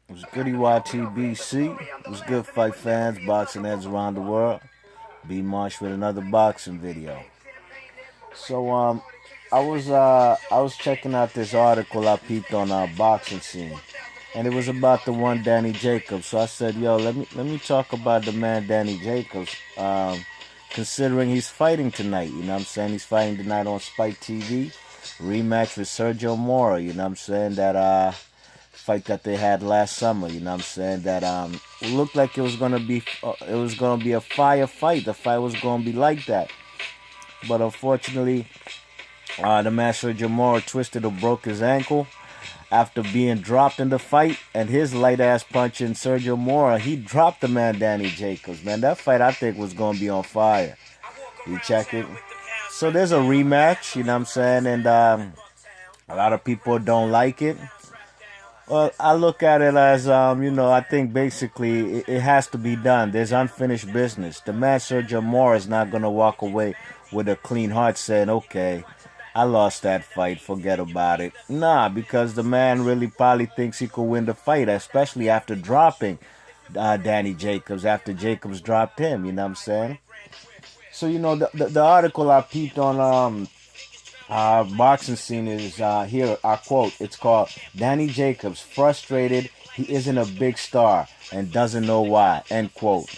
What's goody YTBC? What's good, fight fans, boxing heads around the world? B Marsh with another boxing video. So I was checking out this article I peeped on our boxing scene, and it was about the one Danny Jacobs. So I said, yo, let me talk about the man Danny Jacobs. Considering he's fighting tonight, you know what I'm saying? He's fighting tonight on Spike TV, rematch with Sergio Mora. You know what I'm saying? That fight that they had last summer. You know what I'm saying? That looked like it was gonna be a fire fight. The fight was gonna be like that, but unfortunately, the master Jamora twisted or broke his ankle after being dropped in the fight, and his light ass punch in Sergio Mora, he dropped the man Danny Jacobs. Man, that fight I think was gonna be on fire. You check it. So there's a rematch. You know what I'm saying? And a lot of people don't like it. Well, I look at it as, I think basically it has to be done. There's unfinished business. The man Sergio Mora is not going to walk away with a clean heart saying, okay, I lost that fight, forget about it. Nah, because the man really probably thinks he could win the fight, especially after dropping Danny Jacobs, after Jacobs dropped him, you know what I'm saying? So, the article I peeped on boxing scene is here. I quote. It's called "Danny Jacobs frustrated. He isn't a big star and doesn't know why." End quote.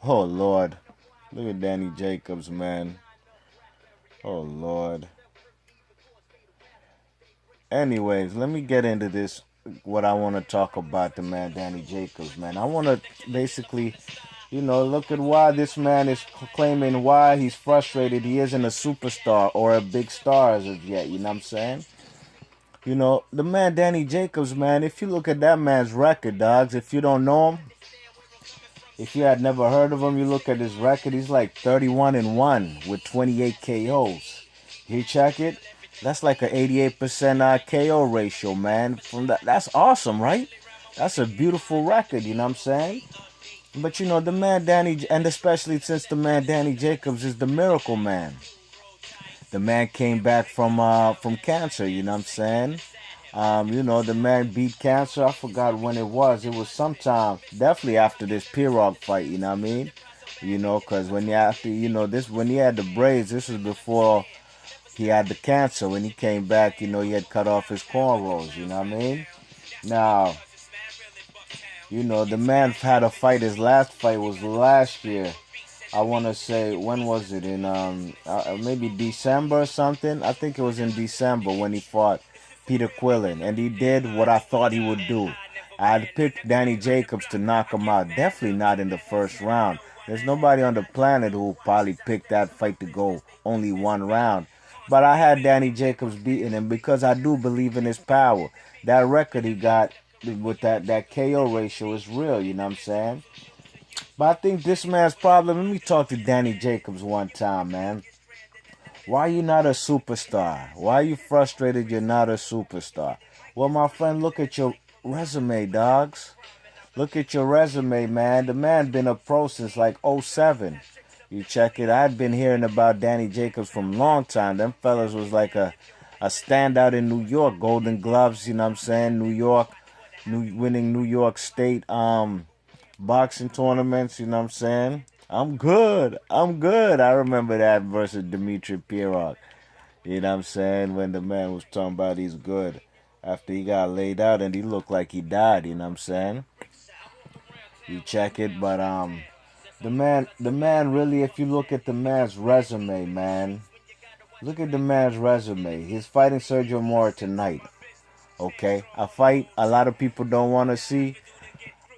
Oh Lord, look at Danny Jacobs, man. Oh Lord. Anyways, let me get into this. What I want to talk about the man Danny Jacobs, man. I want to basically, look at why this man is claiming why he's frustrated. He isn't a superstar or a big star as of yet. You know what I'm saying? The man Danny Jacobs, man, if you look at that man's record, dogs, if you don't know him, if you had never heard of him, you look at his record, he's like 31 and 1 with 28 KOs. You check it? That's like an 88% KO ratio, man. That's awesome, right? That's a beautiful record, you know what I'm saying? But the man Danny, and especially since the man Danny Jacobs is the miracle man. The man came back from cancer, you know what I'm saying? The man beat cancer. I forgot when it was. It was sometime, definitely after this Pirog fight. You know what I mean? Because when he had the braids, this was before he had the cancer. When he came back, he had cut off his cornrows. You know what I mean? Now, the man had a fight. His last fight was last year. I want to say, when was it? In maybe December or something. I think it was in December when he fought Peter Quillin, and he did what I thought he would do. I had picked Danny Jacobs to knock him out. Definitely not in the first round. There's nobody on the planet who probably picked that fight to go only one round. But I had Danny Jacobs beating him because I do believe in his power. That record he got with that KO ratio is real, you know what I'm saying? But I think this man's problem, let me talk to Danny Jacobs one time, man. Why are you not a superstar? Why are you frustrated you're not a superstar? Well, my friend, look at your resume, dogs. Look at your resume, man. The man been a pro since like '07. You check it. I'd been hearing about Danny Jacobs from a long time. Them fellas was like a standout in New York. Golden Gloves, you know what I'm saying? New York, winning New York State boxing tournaments, you know what I'm saying? I'm good. I'm good. I remember that versus Dmitry Pirog. You know what I'm saying? When the man was talking about he's good. After he got laid out and he looked like he died, you know what I'm saying? You check it, but the man really, if you look at the man's resume, man, look at the man's resume. He's fighting Sergio Mora tonight. Okay? A fight a lot of people don't want to see.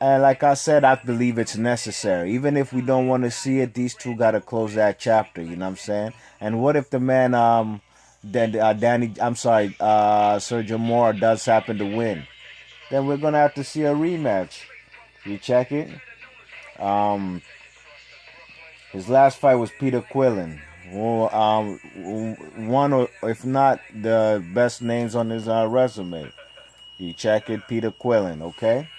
And like I said, I believe it's necessary. Even if we don't want to see it, these two got to close that chapter. You know what I'm saying? And what if the man, Sergio Mora does happen to win? Then we're gonna have to see a rematch. You check it. Um, his last fight was Peter Quillin. Well, one or if not the best names on his resume. You check it, Peter Quillin. Okay.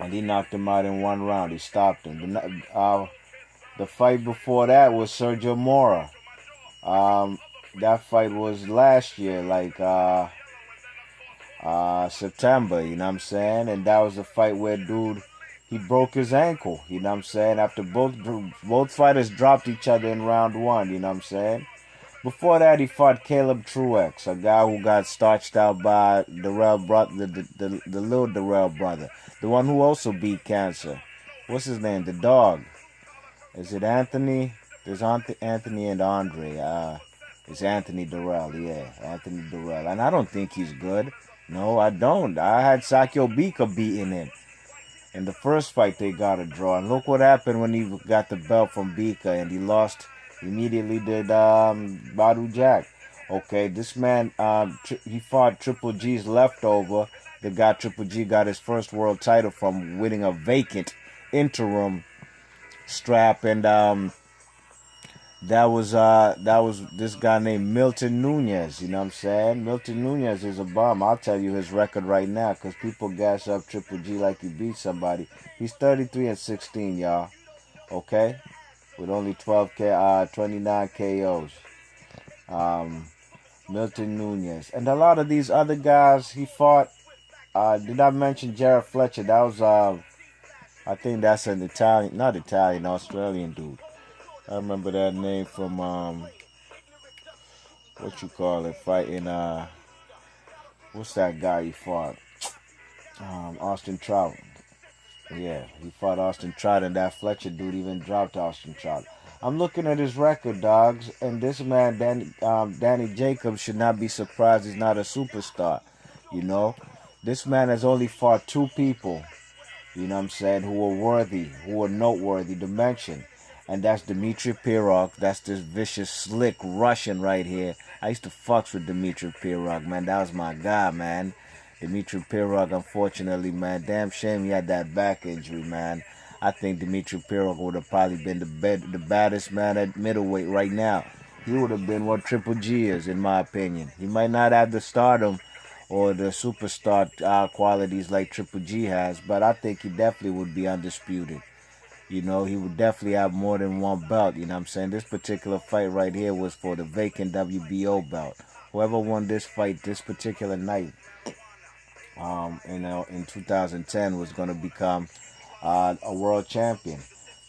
And he knocked him out in one round. He stopped him. The fight before that was Sergio Mora. That fight was last year, like September, you know what I'm saying? And that was a fight where dude he broke his ankle, you know what I'm saying? After both fighters dropped each other in round one, you know what I'm saying? Before that, he fought Caleb Truex, a guy who got starched out by the little Darrell brother, the one who also beat cancer. What's his name? The dog. Is it Anthony? There's Anthony and Andre. It's Anthony Durrell. Yeah, Anthony Durrell. And I don't think he's good. No, I don't. I had Sakio Bika beating him. In the first fight, they got a draw. And look what happened when he got the belt from Bika and he lost immediately to Badu Jack. Okay, this man, he fought Triple G's leftover. The guy Triple G got his first world title from winning a vacant interim strap, and that was this guy named Milton Nunez. You know what I'm saying? Milton Nunez is a bum. I'll tell you his record right now, because people gas up Triple G like he beat somebody. He's 33-16, y'all. Okay, with only 29 KOs. Milton Nunez and a lot of these other guys he fought. Did I mention Jared Fletcher? That was I think that's an Italian, not Italian, Australian dude. I remember that name from what you call it, fighting what's that guy he fought? Austin Trout. Yeah, he fought Austin Trout, and that Fletcher dude even dropped Austin Trout. I'm looking at his record, dogs, and this man, Danny Jacobs, should not be surprised he's not a superstar. You know, this man has only fought two people, you know what I'm saying, who were worthy, who were noteworthy to mention. And that's Dmitry Pirog. That's this vicious, slick Russian right here. I used to fucks with Dmitry Pirog, man. That was my guy, man. Dmitry Pirog, unfortunately, man. Damn shame he had that back injury, man. I think Dmitry Pirog would have probably been the baddest man at middleweight right now. He would have been what Triple G is, in my opinion. He might not have the stardom or the superstar qualities like Triple G has, but I think he definitely would be undisputed. You know, he would definitely have more than one belt, you know what I'm saying? This particular fight right here was for the vacant WBO belt. Whoever won this fight this particular night, in 2010 was going to become a world champion.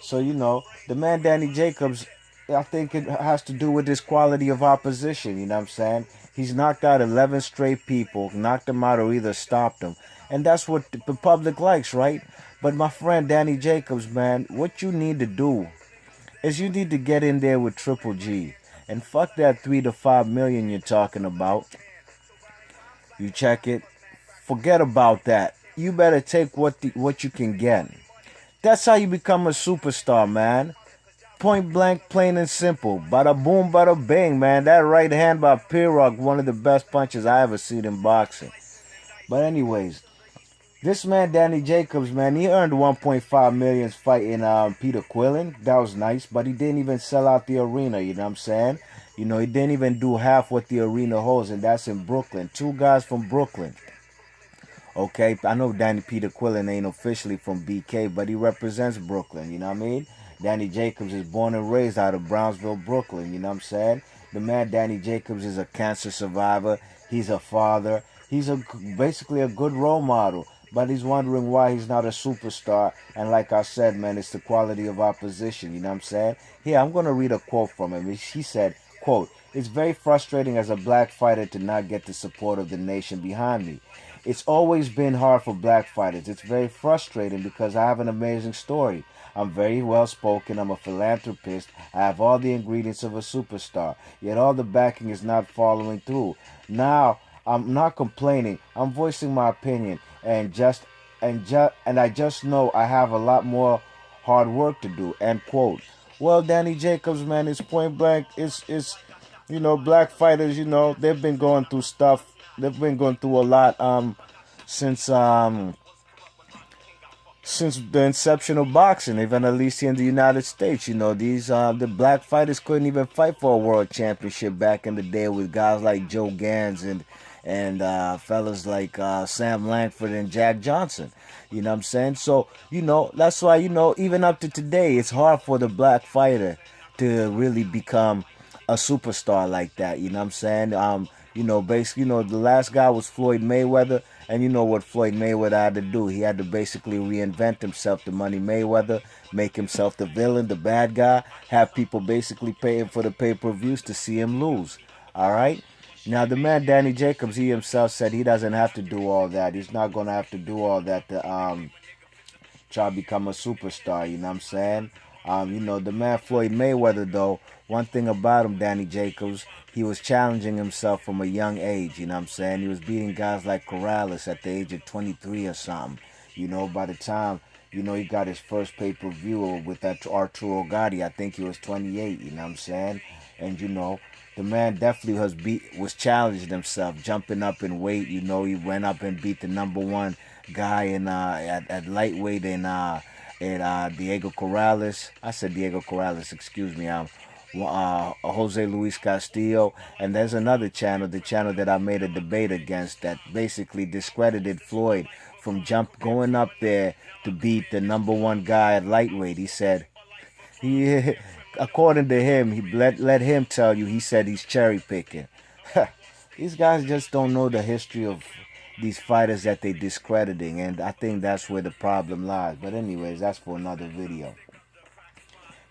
So, you know, the man Danny Jacobs, I think it has to do with his quality of opposition, you know what I'm saying? He's knocked out 11 straight people, knocked them out or either stopped them. And that's what the public likes, right? But my friend Danny Jacobs, man, what you need to do is you need to get in there with Triple G. And fuck that 3 to 5 million you're talking about. You check it. Forget about that. You better take what you can get. That's how you become a superstar, man. Point blank, plain and simple. Bada boom, bada bang, man. That right hand by Pirog, one of the best punches I ever seen in boxing. But anyways, this man, Danny Jacobs, man, he earned 1.5 million fighting Peter Quillin. That was nice, but he didn't even sell out the arena, you know what I'm saying? You know, he didn't even do half what the arena holds, and that's in Brooklyn. Two guys from Brooklyn. Okay, I know Peter Quillin ain't officially from BK, but he represents Brooklyn, you know what I mean? Danny Jacobs is born and raised out of Brownsville, Brooklyn, you know what I'm saying? The man, Danny Jacobs, is a cancer survivor. He's a father. He's basically a good role model. But he's wondering why he's not a superstar. And like I said, man, it's the quality of opposition. You know what I'm saying? Here, I'm going to read a quote from him. He said, quote, "It's very frustrating as a black fighter to not get the support of the nation behind me. It's always been hard for black fighters. It's very frustrating because I have an amazing story. I'm very well spoken. I'm a philanthropist. I have all the ingredients of a superstar. Yet all the backing is not following through. Now, I'm not complaining. I'm voicing my opinion, and I just know I have a lot more hard work to do." End quote. Well, Danny Jacobs, man, it's point blank. It's you know, black fighters, you know, they've been going through stuff. They've been going through a lot since the inception of boxing, even at least here in the United States. You know, these the black fighters couldn't even fight for a world championship back in the day with guys like Joe Gans and fellas like Sam Langford and Jack Johnson. You know what I'm saying? So, you know, that's why, you know, even up to today, it's hard for the black fighter to really become a superstar like that. You know what I'm saying? Basically, the last guy was Floyd Mayweather, and you know what Floyd Mayweather had to do? He had to basically reinvent himself to Money Mayweather, make himself the villain, the bad guy, have people basically paying for the pay-per-views to see him lose. All right? Now, the man Danny Jacobs, he himself said he doesn't have to do all that. He's not going to have to do all that to try to become a superstar, you know what I'm saying? The man Floyd Mayweather, though, one thing about him, Danny Jacobs, he was challenging himself from a young age, you know what I'm saying? He was beating guys like Corrales at the age of 23 or something. By the time, he got his first pay-per-view with that Arturo Gatti, I think he was 28, you know what I'm saying? And, the man definitely was challenging himself, jumping up in weight. He went up and beat the number one guy in at lightweight in Diego Corrales. I said Diego Corrales, excuse me. Jose Luis Castillo, and there's another channel, the channel that I made a debate against, that basically discredited Floyd from going up there to beat the number one guy at lightweight. He said he, according to him, let him tell you. He said he's cherry picking. These guys just don't know the history of these fighters that they discrediting, and I think that's where the problem lies. But anyways, that's for another video.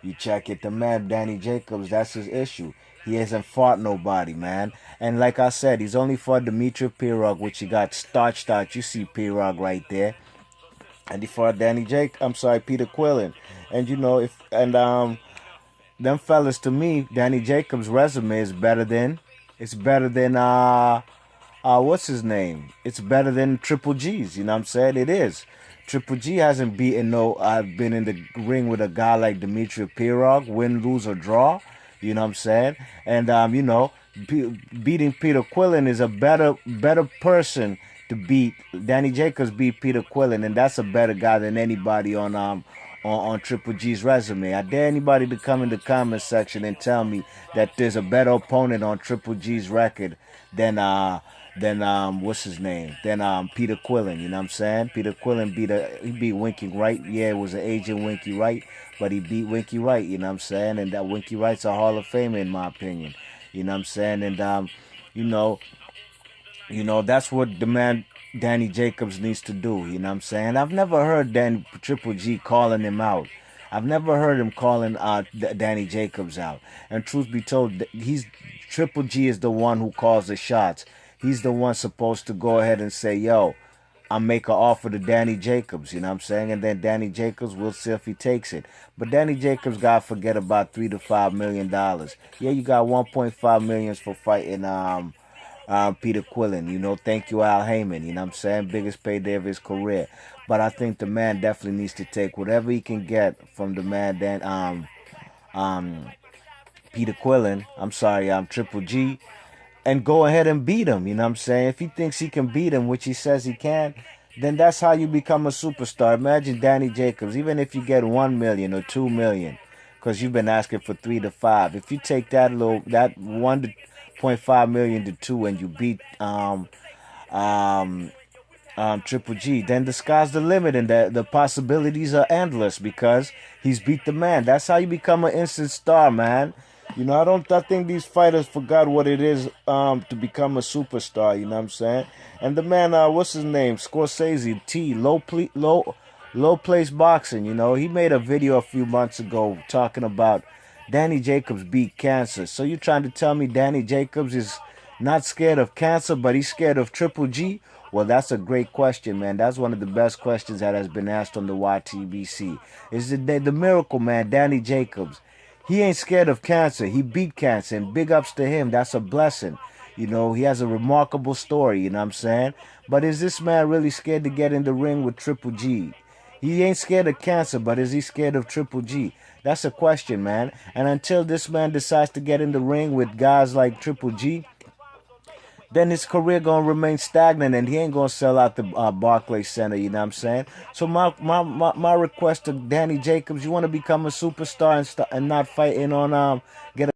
You check it, the man Danny Jacobs, that's his issue. He hasn't fought nobody, man. And like I said, he's only fought Dimitri Pirog, which he got starched out. You see Pirog right there. And he fought Peter Quillin. And them fellas, to me, Danny Jacobs' resume is better than what's his name? It's better than Triple G's, you know what I'm saying? It is. Triple G hasn't I've been in the ring with a guy like Dimitri Pirog, win, lose, or draw, you know what I'm saying? And, beating Peter Quillin is a better person to beat. Danny Jacobs beat Peter Quillin, and that's a better guy than anybody on Triple G's resume. I dare anybody to come in the comment section and tell me that there's a better opponent on Triple G's record than what's his name? Than Peter Quillin, you know what I'm saying? Peter Quillin beat Winky Wright. Yeah, it was an agent Winky Wright, but he beat Winky Wright, you know what I'm saying? And that Winky Wright's a Hall of Famer in my opinion. You know what I'm saying? And that's what the man Danny Jacobs needs to do, you know what I'm saying? I've never heard Triple G calling him out. I've never heard him calling Danny Jacobs out. And truth be told, Triple G is the one who calls the shots. He's the one supposed to go ahead and say, yo, I'll make an offer to Danny Jacobs, you know what I'm saying? And then Danny Jacobs, we'll see if he takes it. But Danny Jacobs got to forget about $3 to $5 million. Yeah, you got $1.5 million for fighting Peter Quillin. Thank you, Al Heyman, you know what I'm saying? Biggest payday of his career. But I think the man definitely needs to take whatever he can get from the man Peter Quillin, Triple G, and go ahead and beat him, you know what I'm saying? If he thinks he can beat him, which he says he can, then that's how you become a superstar. Imagine Danny Jacobs, even if you get 1 million or 2 million, because you've been asking for 3 to 5. If you take that 1.5 million to 2 and you beat Triple G, then the sky's the limit, and the possibilities are endless because he's beat the man. That's how you become an instant star, man. I think these fighters forgot what it is to become a superstar, you know what I'm saying? And the man, what's his name? Scorsese, low place boxing, he made a video a few months ago talking about Danny Jacobs beat cancer. So you're trying to tell me Danny Jacobs is not scared of cancer, but he's scared of Triple G? Well, that's a great question, man. That's one of the best questions that has been asked on the YTBC. Is the miracle man, Danny Jacobs. He ain't scared of cancer. He beat cancer, and big ups to him. That's a blessing. He has a remarkable story, you know what I'm saying? But is this man really scared to get in the ring with Triple G? He ain't scared of cancer, but is he scared of Triple G? That's a question, man. And until this man decides to get in the ring with guys like Triple G, then his career gonna remain stagnant, and he ain't gonna sell out the Barclays Center, you know what I'm saying? So my request to Danny Jacobs, you want to become a superstar and not fighting on get a